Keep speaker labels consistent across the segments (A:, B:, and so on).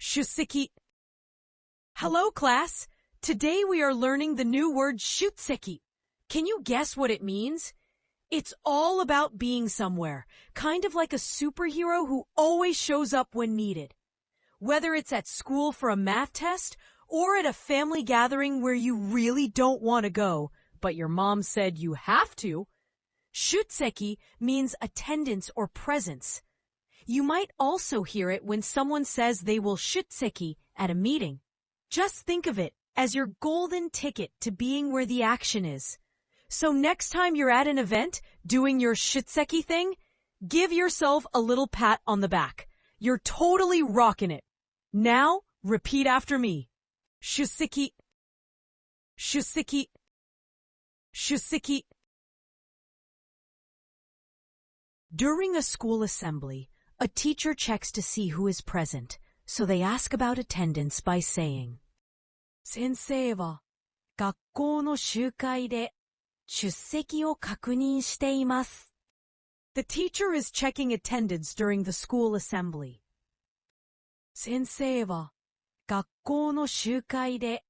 A: しゅっせき. Hello, class. Today we are learning the new word しゅっせき. Can you guess what it means? It's all about being somewhere, kind of like a superhero who always shows up when needed. Whether it's at school for a math test or at a family gathering where you really don't want to go, but your mom said you have to, しゅっせきmeans attendance or presence. You might also hear it when someone says they will しゅっせき at a meeting. Just think of it as your golden ticket to being where the action is. So next time you're at an event doing your しゅっせき thing, give yourself a little pat on the back. You're totally rocking it. Now, repeat after me. しゅっせき, しゅっせき, しゅっせき. During a school assembly, a teacher checks to see who is present, so they ask about attendance by saying, 先生は学校の集会で出席を確認しています. The teacher is checking attendance during the school assembly. 先生は学校の集会で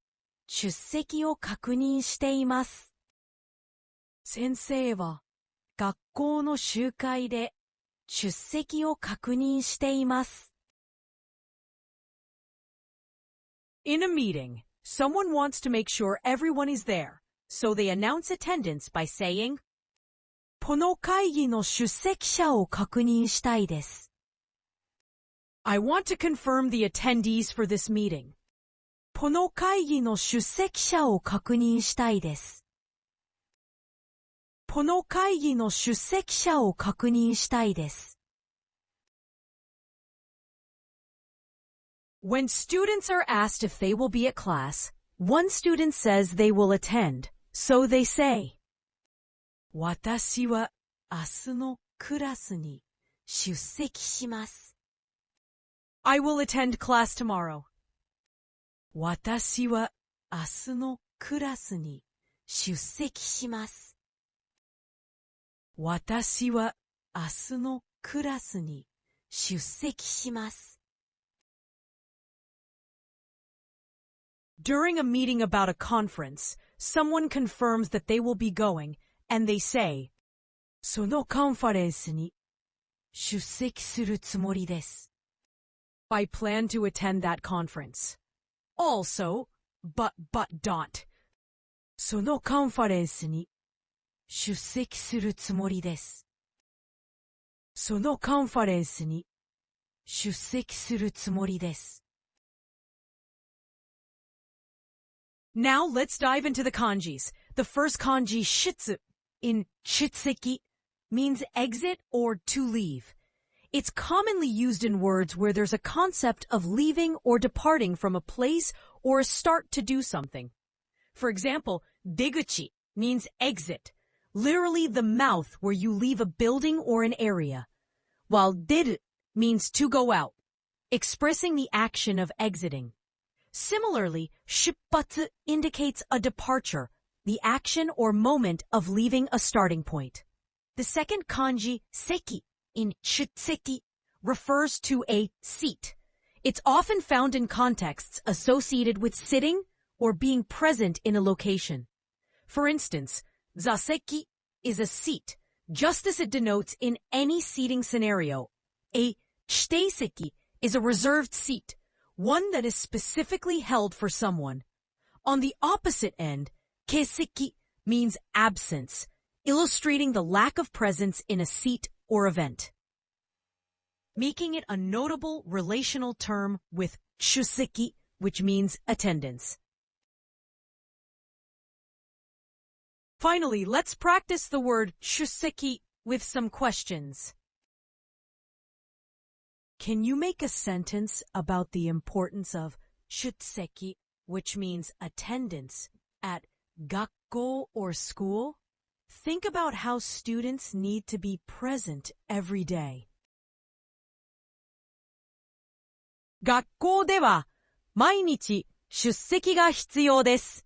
A: 出席を確認しています. 先生は学校の集会で出席を確認しています. In a meeting, someone wants to make sure everyone is there, so they announce attendance by saying, この会議の出席者を確認したいです. I want to confirm the attendees for this meeting. この会議の出席者を確認したいです. この会議の出席者を確認したいです. When students are asked if they will be at class, one student says they will attend, so they say, 私は明日のクラスに出席します. I will attend class tomorrow. 私は明日のクラスに出席します. 私は明日のクラスに出席します. During a meeting about a conference, someone confirms that they will be going, and they say, そのカンファレンスに出席するつもりです. I plan to attend that conference. Also, but don't. そのカンファレンスに出席するつもりです. そのカンファレンスに出席するつもりです. Now let's dive into the kanjis. The first kanji, shitsu, in 出席, means exit or to leave. It's commonly used in words where there's a concept of leaving or departing from a place or a start to do something. For example, 出口 means exit, literally the mouth where you leave a building or an area, while 出る means to go out, expressing the action of exiting. Similarly, 出発 indicates a departure, the action or moment of leaving a starting point. The second kanji, seki, in 出席, refers to a seat. It's often found in contexts associated with sitting or being present in a location. For instance, 座席 is a seat, just as it denotes in any seating scenario. A 指定席 is a reserved seat, one that is specifically held for someone. On the opposite end, 欠席 means absence, illustrating the lack of presence in a seat or event, making it a notable relational term with 出席, which means attendance. Finally, let's practice the word 出席 with some questions. Can you make a sentence about the importance of 出席, which means attendance, at 学校 or school? Think about how students need to be present every day. 学校では毎日出席が必要です.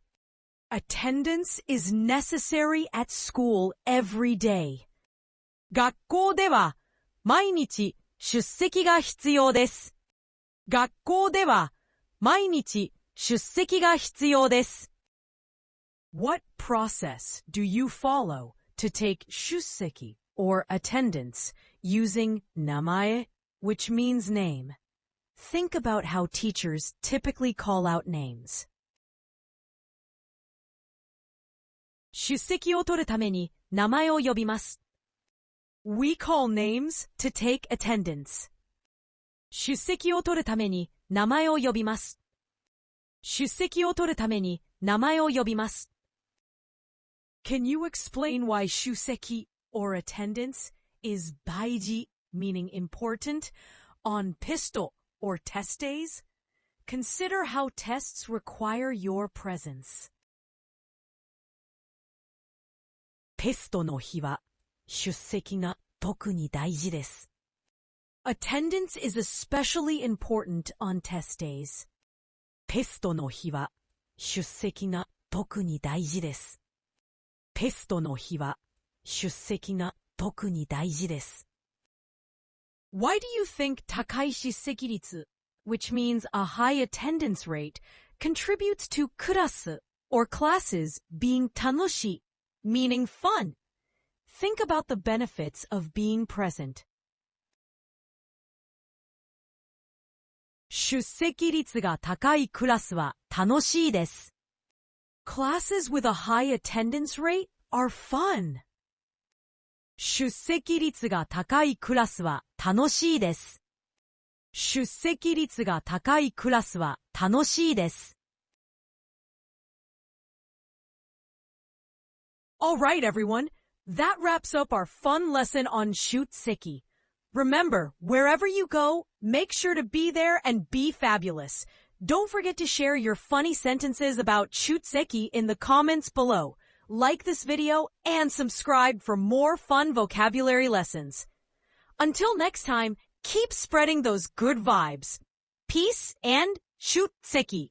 A: Attendance is necessary at school every day. 学校では毎日出席が必要です.学校では毎日出席が必要です。What process do you follow to take 出席 or attendance using 名前, which means name? Think about how teachers typically call out names. 出席を取るために名前を呼びます。We call names to take attendance. 出席を取るために名前を呼びます。出席を取るために名前を呼びます。Can you explain why 出席 or attendance is 大事, meaning important, on pistol or test days? Consider how tests require your presence. テストの日は出席が特に大事です。Attendance is especially important on test days. テストの日は出席が特に大事です。テストの日は出席が特に大事です。Why do you think 高い出席率, which means a high attendance rate, contributes to クラス or classes being 楽しい, meaning fun? Think about the benefits of being present. 出席率が高いクラスは楽しいです。Classes with a high attendance rate are fun. 出席率が高いクラスは楽しいです。出席率が高いクラスは楽しいです。All right, everyone. That wraps up our fun lesson on 出席. Remember, wherever you go, make sure to be there and be fabulous. Don't forget to share your funny sentences about 出席 in the comments below. Like this video and subscribe for more fun vocabulary lessons. Until next time, keep spreading those good vibes. Peace and 出席.